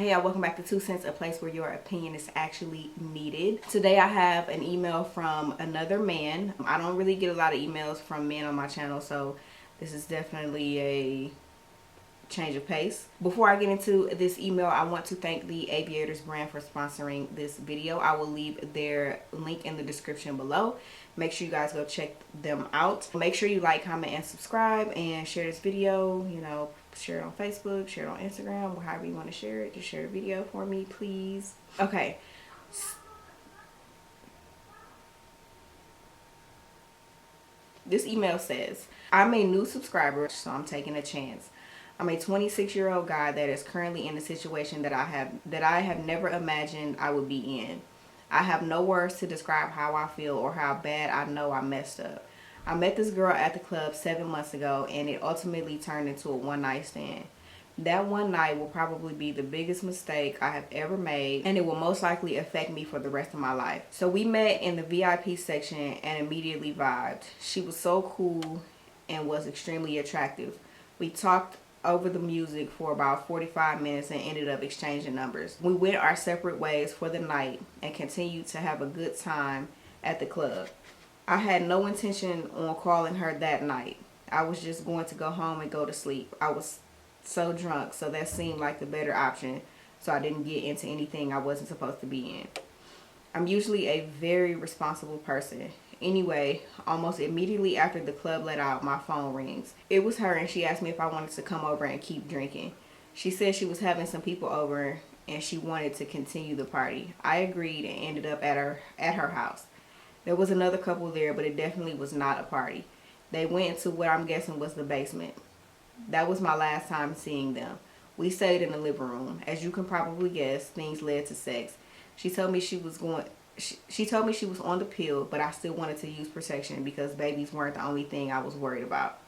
Hey y'all, welcome back to 2 Cents, a place where your opinion is actually needed. Today I have an email from another man. I don't really get a lot of emails from men on my channel, so this is definitely a change of pace. Before I get into this email, I want to thank the Aviators Brand for sponsoring this video. I will leave their link in the description below. Make sure you guys go check them out. Make sure you like, comment, and subscribe, and share this video. You know, share it on Facebook, share it on Instagram, or however you want to share it. Just share the video for me, please. Okay. This email says, I'm a new subscriber, so I'm taking a chance. I'm a 26-year-old guy that is currently in a situation that I have never imagined I would be in. I have no words to describe how I feel or how bad I know I messed up. I met this girl at the club 7 months ago, and it ultimately turned into a one-night stand. That one night will probably be the biggest mistake I have ever made, and it will most likely affect me for the rest of my life. So we met in the VIP section and immediately vibed. She was so cool and was extremely attractive. We talked over the music for about 45 minutes and ended up exchanging numbers. We went our separate ways for the night and continued to have a good time at the club. I had no intention on calling her that night. I was just going to go home and go to sleep. I was so drunk, so that seemed like the better option, so I didn't get into anything I wasn't supposed to be in. I'm usually a very responsible person. Anyway, almost immediately after the club let out, my phone rings. It was her, and she asked me if I wanted to come over and keep drinking. She said she was having some people over and she wanted to continue the party. I agreed and ended up at her house. There was another couple there, but it definitely was not a party. They went into what I'm guessing was the basement. That was my last time seeing them. We stayed in the living room. As you can probably guess, things led to sex. She told me she was on the pill, but I still wanted to use protection because babies weren't the only thing I was worried about.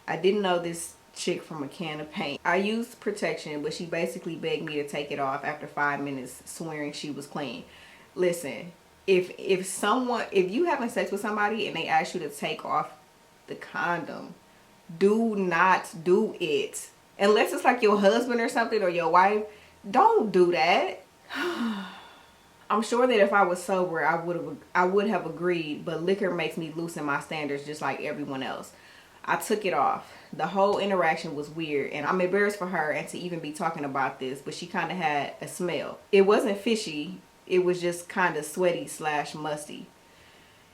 I didn't know this chick from a can of paint. I used protection, but she basically begged me to take it off after 5 minutes, swearing she was clean. Listen, if you having sex with somebody and they ask you to take off the condom, do not do it. Unless it's like your husband or something, or your wife, don't do that. I'm sure that if I was sober, I would have agreed, but liquor makes me loosen my standards just like everyone else. I took it off. The whole interaction was weird, and I'm embarrassed for her and to even be talking about this, but she kind of had a smell. It wasn't fishy. It was just kind of sweaty / musty.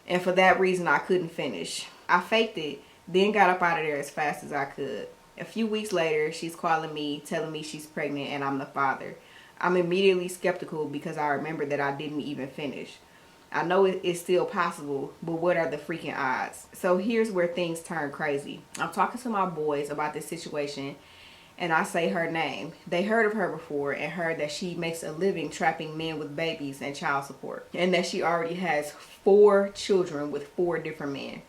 And for that reason, I couldn't finish. I faked it, then got up out of there as fast as I could. A few weeks later, she's calling me, telling me she's pregnant and I'm the father. I'm immediately skeptical because I remember that I didn't even finish. I know it's still possible, but what are the freaking odds? So here's where things turn crazy. I'm talking to my boys about this situation, and I say her name. They heard of her before and heard that she makes a living trapping men with babies and child support, and that she already has 4 children with 4 different men.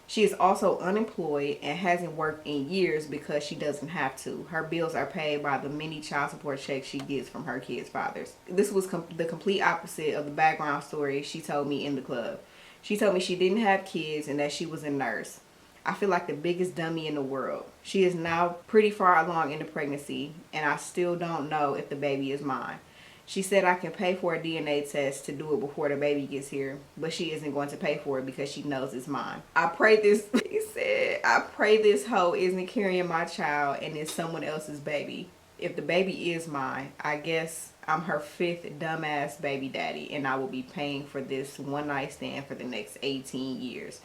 She is also unemployed and hasn't worked in years because she doesn't have to. Her bills are paid by the many child support checks she gets from her kids' fathers. This was the complete opposite of the background story she told me in the club. She told me she didn't have kids and that she was a nurse. I feel like the biggest dummy in the world. She is now pretty far along in the pregnancy, and I still don't know if the baby is mine. She said I can pay for a DNA test to do it before the baby gets here, but she isn't going to pay for it because she knows it's mine. I pray this hoe isn't carrying my child and it's someone else's baby. If the baby is mine, I guess I'm her 5th dumbass baby daddy, and I will be paying for this one night stand for the next 18 years.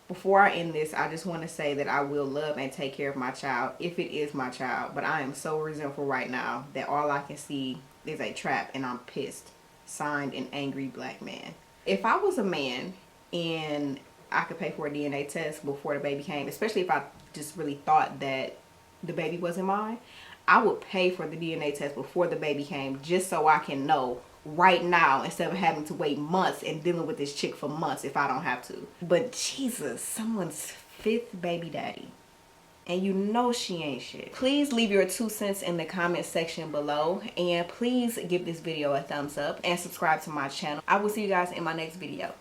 Before I end this, I just want to say that I will love and take care of my child if it is my child, but I am so resentful right now that all I can see is a trap, and I'm pissed. Signed, an angry black man. If I was a man and I could pay for a DNA test before the baby came, especially if I just really thought that the baby wasn't mine, I would pay for the DNA test before the baby came just so I can know right now instead of having to wait months and dealing with this chick for months if I don't have to. But Jesus, someone's 5th baby daddy, and you know she ain't shit. Please leave your 2 cents in the comment section below, and please give this video a thumbs up and subscribe to my channel. I will see you guys in my next video.